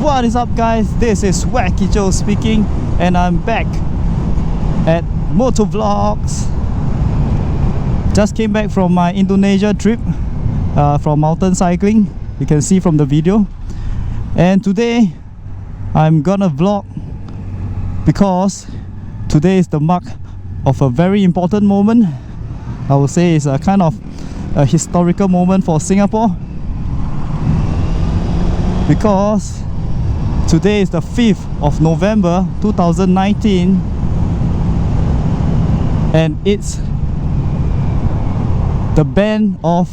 What is up, guys? This is Wackijo speaking, and I'm back at Motovlogs. Just came back from my Indonesia trip from mountain cycling. You can see from the video. And today I'm gonna vlog because today is the mark of a very important moment. I would say it's a kind of a historical moment for Singapore, because today is the 5th of November 2019 and it's the ban of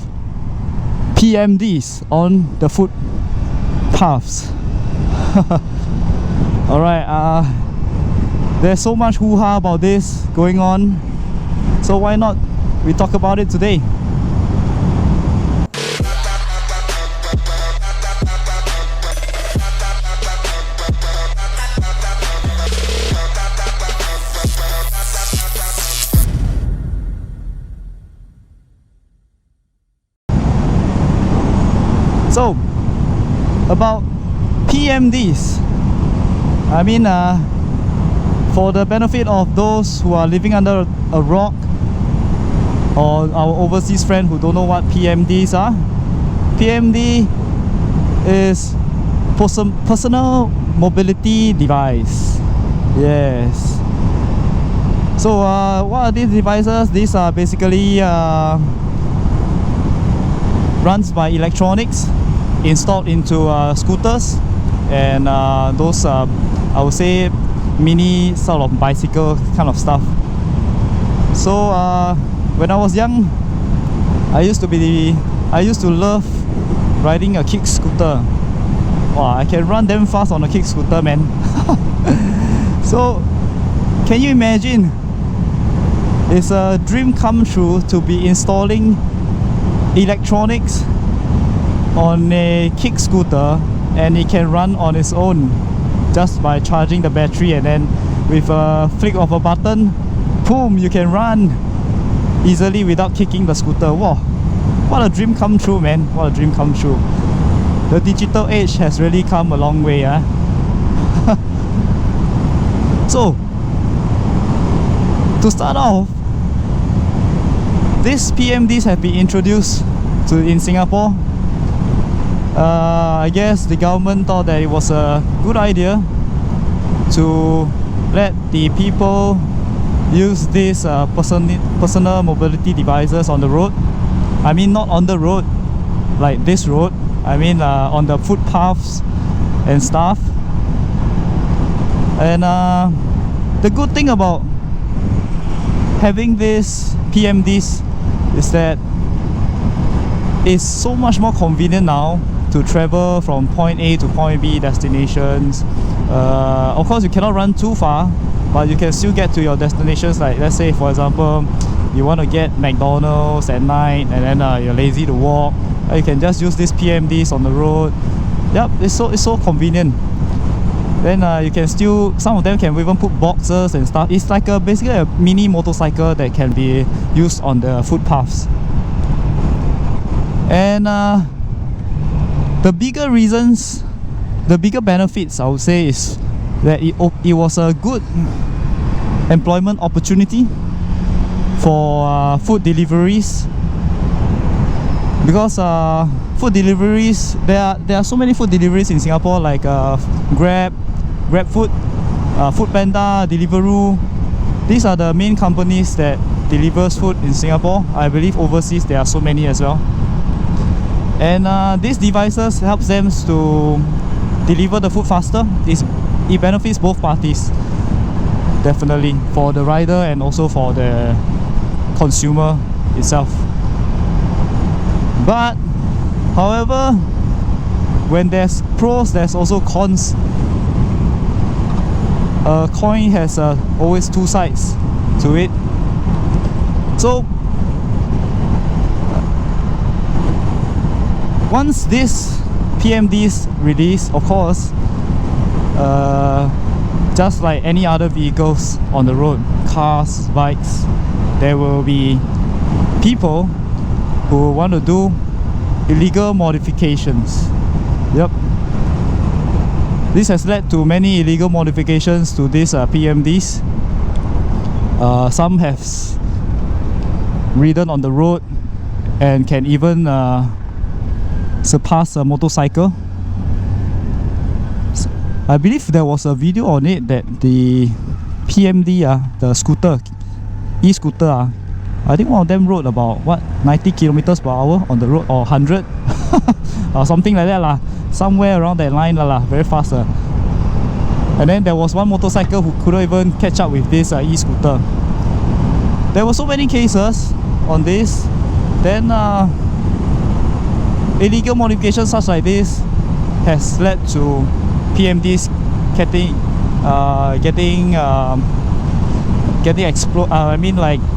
PMDs on the footpaths. Alright, there's so much hoo-ha about this going on, so why not we talk about it today. So, about PMDs, I mean, for the benefit of those who are living under a rock or our overseas friend who don't know what PMDs are, PMD is personal mobility device. Yes. So, what are these devices? These are basically runs by electronics installed into scooters and those I would say mini sort of bicycle kind of stuff. So when I was young, I used to love riding a kick scooter. Wow, I can run damn fast on a kick scooter, man. So can you imagine, it's a dream come true to be installing electronics on a kick scooter, and it can run on its own just by charging the battery, and then with a flick of a button, boom, you can run easily without kicking the scooter. Wow, what a dream come true, man. What a dream come true. The digital age has really come a long way, eh? So to start off, these PMDs have been introduced in Singapore. I guess the government thought that it was a good idea to let the people use these personal mobility devices on the road. I mean, not on the road like this road, I mean on the footpaths and stuff. And the good thing about having these PMDs is that it's so much more convenient now to travel from point A to point B destinations. Of course, you cannot run too far, but you can still get to your destinations. Like, let's say for example, you want to get McDonald's at night and then you're lazy to walk, you can just use these PMDs on the road. Yep, it's so convenient. Then you can still, some of them can even put boxes and stuff. It's like basically a mini motorcycle that can be used on the footpaths. And the bigger reasons, the bigger benefits, I would say, is that it was a good employment opportunity for food deliveries. Because food deliveries, there are so many food deliveries in Singapore, like GrabFood, Foodpanda, Deliveroo. These are the main companies that delivers food in Singapore. I believe overseas there are so many as well. And these devices helps them to deliver the food faster. It benefits both parties, definitely, for the rider and also for the consumer itself. But however, when there's pros, there's also cons. A coin has always two sides to it. So once this PMDs release, of course, just like any other vehicles on the road, cars, bikes, there will be people who want to do illegal modifications. Yep. This has led to many illegal modifications to these PMDs. Some have ridden on the road and can even surpass a motorcycle. I believe there was a video on it that the PMD, the scooter, e-scooter, I think one of them rode about what, 90 kilometers per hour on the road, or 100 or something like that lah. Somewhere around that line lah, very fast. And then there was one motorcycle who couldn't even catch up with this e-scooter. There were so many cases on this. Then illegal modifications such like this has led to PMDs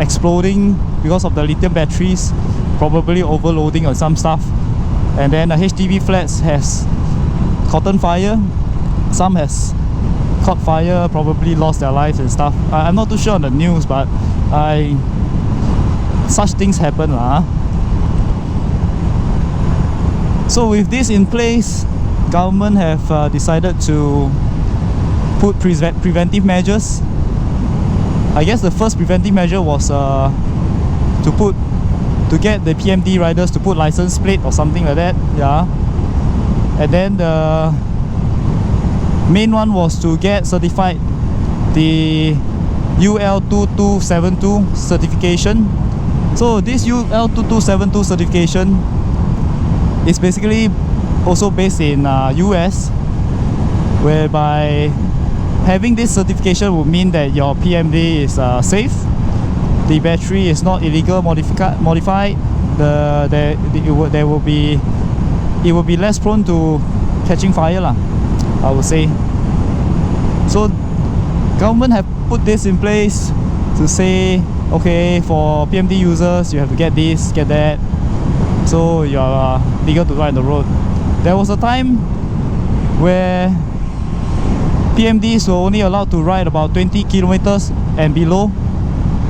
exploding because of the lithium batteries, probably overloading or some stuff. And then HDB flats has caught on fire. Some has caught fire, probably lost their lives and stuff. I'm not too sure on the news, but such things happen lah. So with this in place, government have decided to put preventive measures. I guess the first preventive measure was to get the PMD riders to put license plate or something like that, yeah. And then the main one was to get certified the UL2272 certification. So this UL2272 certification is basically also based in US, whereby having this certification would mean that your PMD is safe, the battery is not illegal modified, it will be less prone to catching fire lah, I would say. So government have put this in place to say, okay, for PMD users you have to get this, get that, so you are legal to ride on the road. There was a time where PMDs were only allowed to ride about 20 kilometers and below,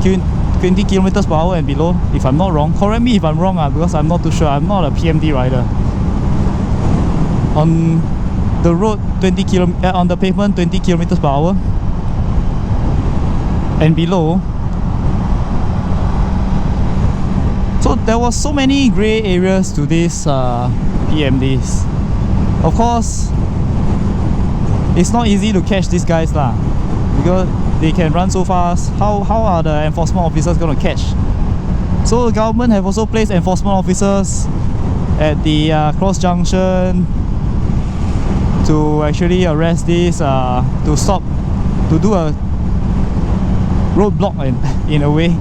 20 kilometers per hour and below, if I'm not wrong. Correct me if I'm wrong, because I'm not too sure. I'm not a PMD rider. On the road, on the pavement, 20 kilometers per hour and below. So there was so many grey areas to these PMDs. Of course, it's not easy to catch these guys lah, because they can run so fast. How are the enforcement officers going to catch? So the government have also placed enforcement officers at the cross junction to actually arrest this, to stop, to do a roadblock in a way,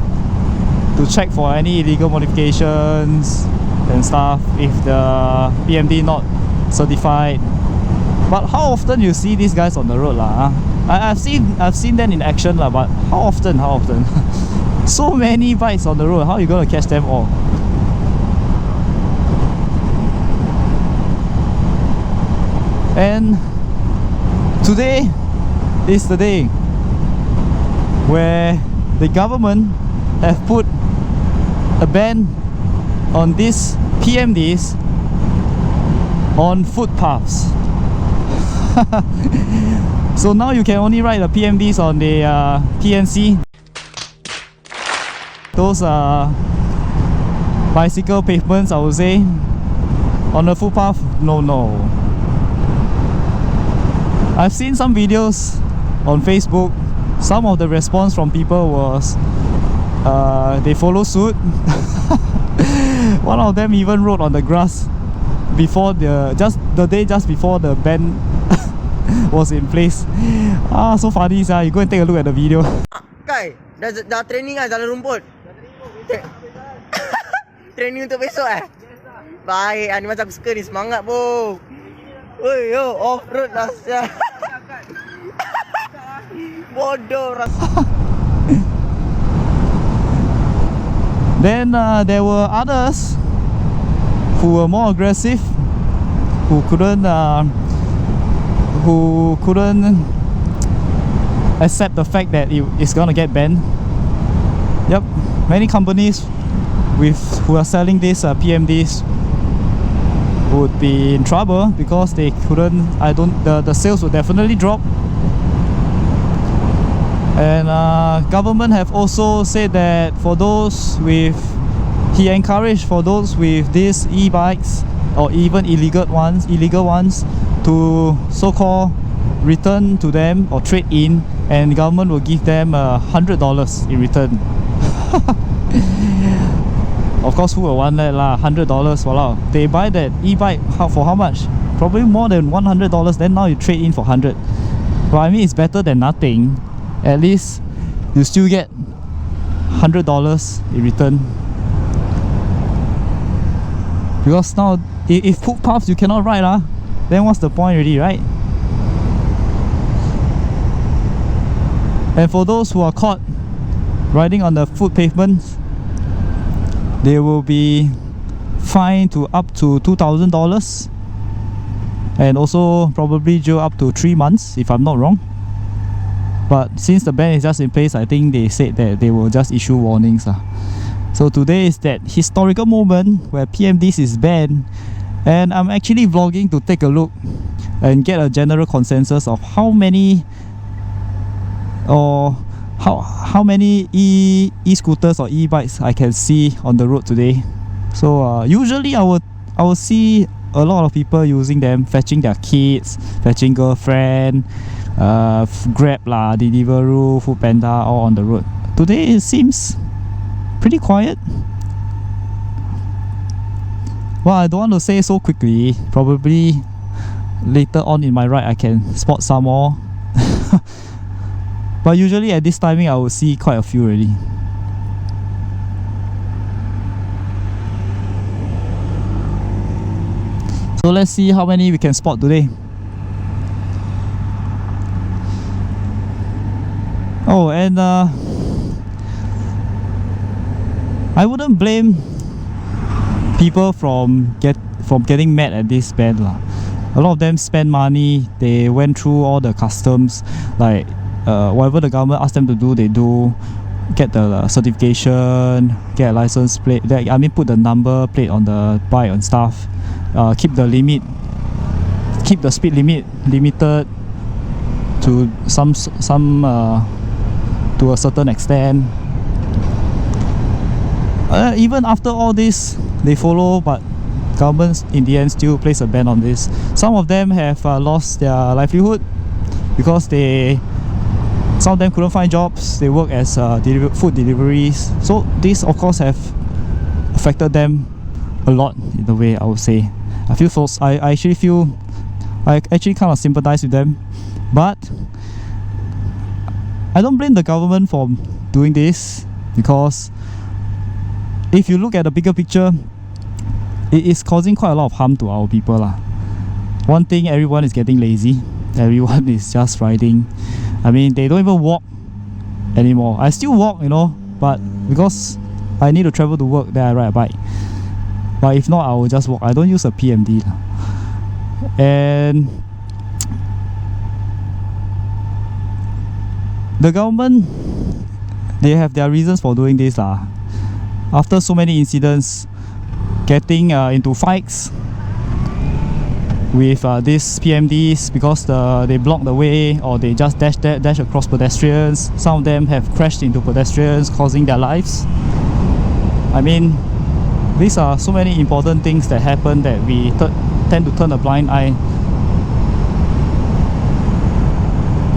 to check for any illegal modifications and stuff if the PMD not certified. But how often you see these guys on the road lah? I've seen them in action lah, but how often? So many bikes on the road, how are you gonna catch them all? And today is the day where the government have put a ban on these PMDs on footpaths. So now you can only ride the PMDs on the PNC. Those bicycle pavements, I would say. On the footpath, no. I've seen some videos on Facebook. Some of the response from people was they follow suit. One of them even rode on the grass before the day just before the ban was in place. So funny, you go and take a look at the video. Kai, dah training lah jalan rumput. Training untuk besok Baik, ni macam aku suka ni, semangat bo. Oi yo, off road lah siap. Bodoh rasa. Then there were others who were more aggressive, who couldn't accept the fact that it's gonna get banned. Yep, many companies who are selling these PMDs would be in trouble because they couldn't, the sales would definitely drop. And government have also said that for those with, he encouraged for those with these e-bikes or even illegal ones to so-called return to them or trade in, and the government will give them $100 in return. Of course, who will want that lah? $100, wow. They buy that e-bike for how much? Probably more than $100. Then now you trade in for 100. Well, I mean, it's better than nothing. At least you still get $100 in return. Because now, if footpaths you cannot ride, then what's the point already, right? And for those who are caught riding on the foot pavements, they will be fined to up to $2,000 and also probably jail up to 3 months, if I'm not wrong. But since the ban is just in place, I think they said that they will just issue warnings. So today is that historical moment where PMDs is banned, and I'm actually vlogging to take a look and get a general consensus of how many e-scooters or e-bikes I can see on the road today. So usually I will see a lot of people using them, fetching their kids, fetching girlfriend, Grab lah, Deliveroo, Foodpanda, all on the road. Today it seems pretty quiet. Well, I don't want to say so quickly. Probably later on in my ride I can spot some more. But usually at this timing I will see quite a few already. So let's see how many we can spot today. Oh, and I wouldn't blame people from getting mad at this ban lah. A lot of them spend money, they went through all the customs, like whatever the government asked them to do, they do. Get the certification, get a license plate, I mean put the number plate on the bike and stuff, keep the limit, keep the speed limit limited to some to a certain extent. Even after all this they follow, but governments in the end still place a ban on this. Some of them have lost their livelihood because some of them couldn't find jobs. They work as food deliveries. So this of course have affected them a lot in a way, I would say. I actually kind of sympathize with them, but I don't blame the government for doing this, because if you look at the bigger picture, it is causing quite a lot of harm to our people lah. One thing, everyone is getting lazy. Everyone is just riding. I mean, they don't even walk anymore. I still walk, you know, but because I need to travel to work, then I ride a bike. But if not, I will just walk. I don't use a PMD lah. And the government, they have their reasons for doing this lah. After so many incidents, getting into fights with these PMDs because they block the way, or they just dash across pedestrians. Some of them have crashed into pedestrians, causing their lives. I mean, these are so many important things that happen that we tend to turn a blind eye,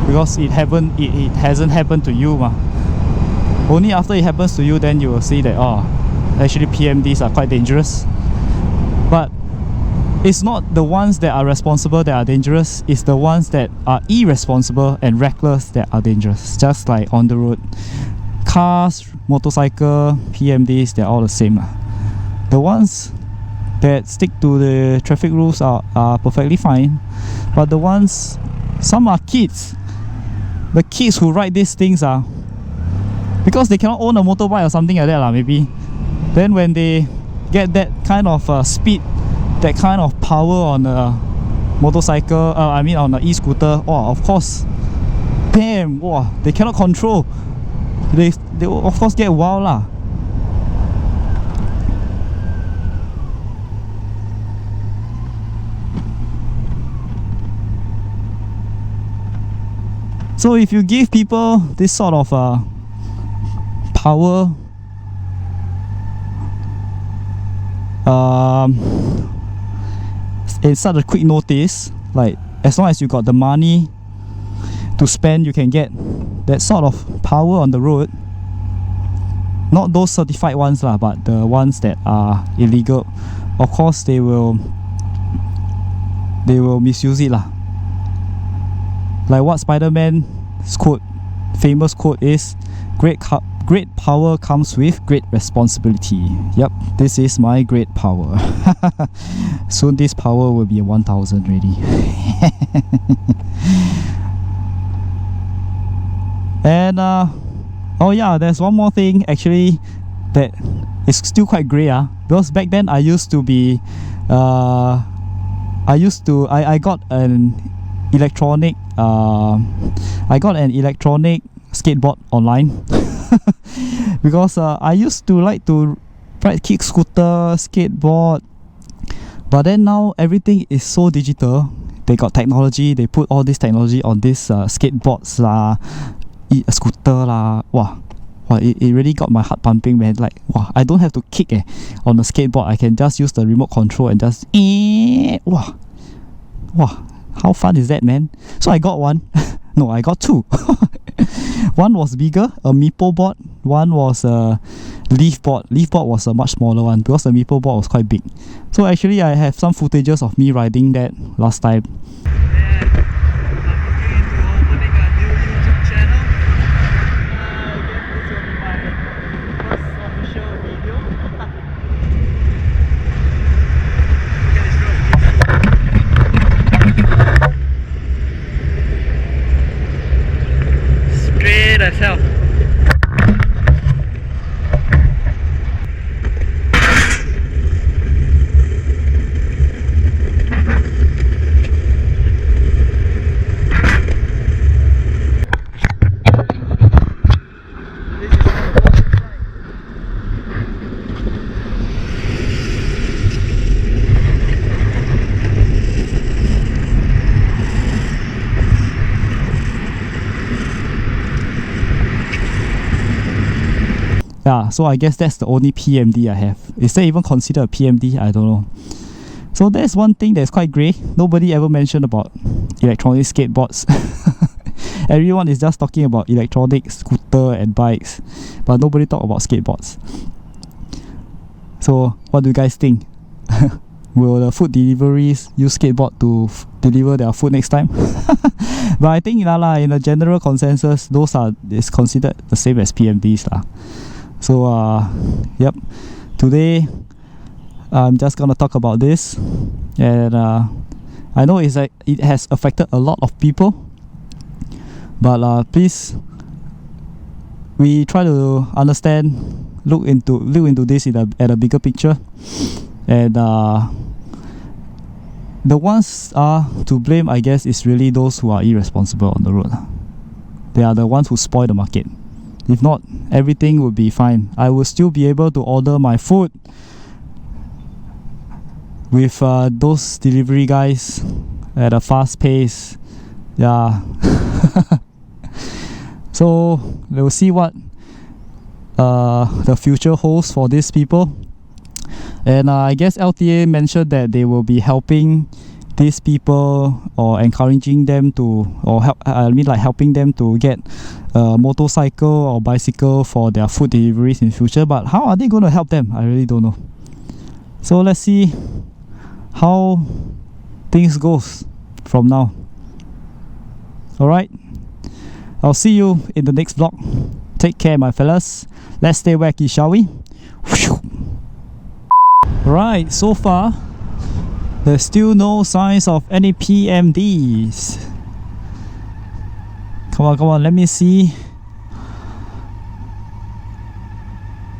because it hasn't happened to you ma. Only after it happens to you, then you will see that, oh, actually PMDs are quite dangerous. But it's not the ones that are responsible that are dangerous, it's the ones that are irresponsible and reckless that are dangerous. Just like on the road, cars, motorcycle, PMDs, they're all the same. The ones that stick to the traffic rules are perfectly fine, but the ones, some are kids. The kids who ride these things are, because they cannot own a motorbike or something like that maybe. Then when they get that kind of speed, that kind of power on a motorcycle, I mean on an e-scooter, oh, of course, damn, wow, they cannot control. They will of course get wild lah. So if you give people this sort of power, in such a quick notice, like as long as you got the money to spend, you can get that sort of power on the road. Not those certified ones lah, but the ones that are illegal. Of course they will misuse it lah. Like what Spider-Man's quote, famous quote is, great power comes with great responsibility. Yep, this is my great power. Soon this power will be 1000 already. And oh yeah, there's one more thing actually that is still quite grey, because back then I used to be I got an electronic skateboard online. Because I used to like to ride kick scooter, skateboard, but then now everything is so digital. They got technology, they put all this technology on this skateboards lah, scooter lah. Wow, it really got my heart pumping, man. Like, wow, I don't have to kick on the skateboard. I can just use the remote control and just wow, how fun is that, man? So I got one. No, I got two. One was bigger, a Meepo board. One was a Leaf board. Leaf board was a much smaller one because the Meepo board was quite big. So actually I have some footages of me riding that last time. As hell. Yeah, so I guess that's the only PMD I have. Is that even considered a PMD? I don't know. So that's one thing that's quite grey. Nobody ever mentioned about electronic skateboards. Everyone is just talking about electronic scooter and bikes, but nobody talk about skateboards. So what do you guys think? Will the food deliveries use skateboard to deliver their food next time? But I think in a general consensus, those is considered the same as PMDs lah. So yep, today I'm just gonna talk about this, and I know it has affected a lot of people, but please, we try to understand, look into this at a bigger picture, and the ones to blame, I guess, is really those who are irresponsible on the road. They are the ones who spoil the market. If not, everything would be fine. I will still be able to order my food with those delivery guys at a fast pace. Yeah. So we'll see what the future holds for these people. And I guess LTA mentioned that they will be helping these people, or encouraging them to, or helping them to get a motorcycle or bicycle for their food deliveries in future. But how are they going to help them? I really don't know. So let's see how things goes from now. Alright, I'll see you in the next vlog. Take care, my fellas. Let's stay wacky, shall we? Right, so far there's still no signs of any PMDs. Come on, let me see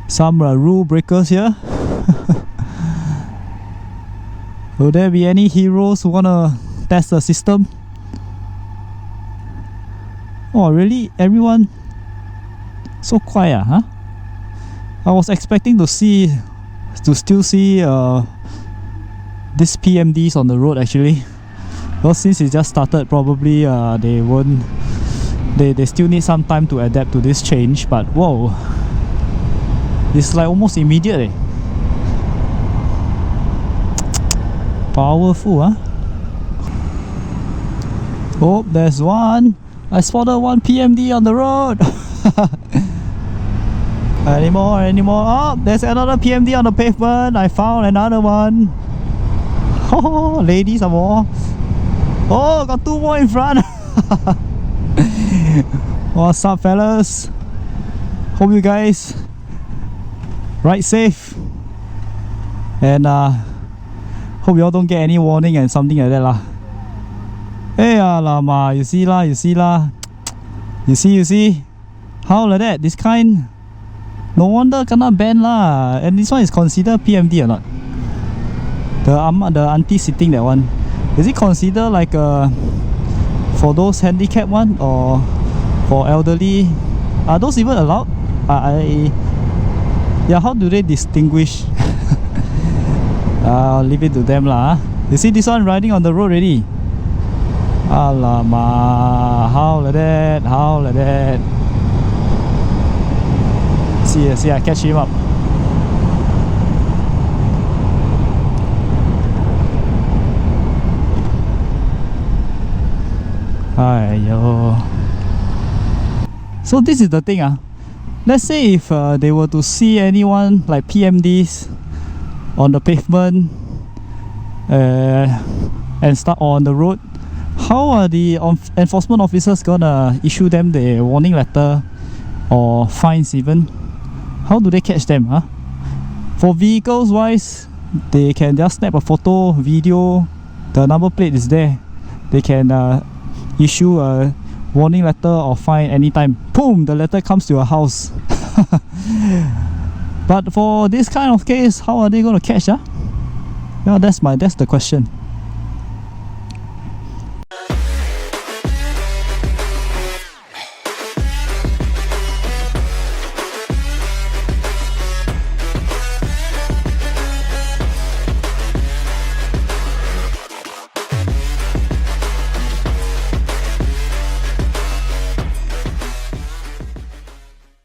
some rule breakers here. Will there be any heroes who wanna test the system? Oh really? Everyone so quiet, huh? I was expecting to still see these PMDs on the road actually. Well, since it just started, probably they won't they still need some time to adapt to this change, but whoa, it's like almost immediate. Powerful, huh? Oh, there's one. I spotted one PMD on the road. Any more? Oh, there's another PMD on the pavement. I found another one. Oh, ladies some more. Oh, got two more in front. What's up, fellas? Hope you guys ride safe, and hope you all don't get any warning and something like that lah. Hey, lama, you see lah. You see. How like that? This kind. No wonder cannot ban lah. And this one is considered PMD or not? The auntie sitting that one, is it considered like for those handicapped one, or for elderly? Are those even allowed? Yeah, how do they distinguish? I'll leave it to them lah. You see this one riding on the road already. Alamak, how like that? See, I catch him up. Aiyo. So this is the thing. Let's say if they were to see anyone like PMDs on the pavement and start on the road, how are the enforcement officers gonna issue them the warning letter or fines even? How do they catch them? For vehicles wise, they can just snap a photo, video, the number plate is there. They can issue a warning letter or fine anytime. Boom, the letter comes to your house. But for this kind of case, how are they going to catch? Yeah, that's the question.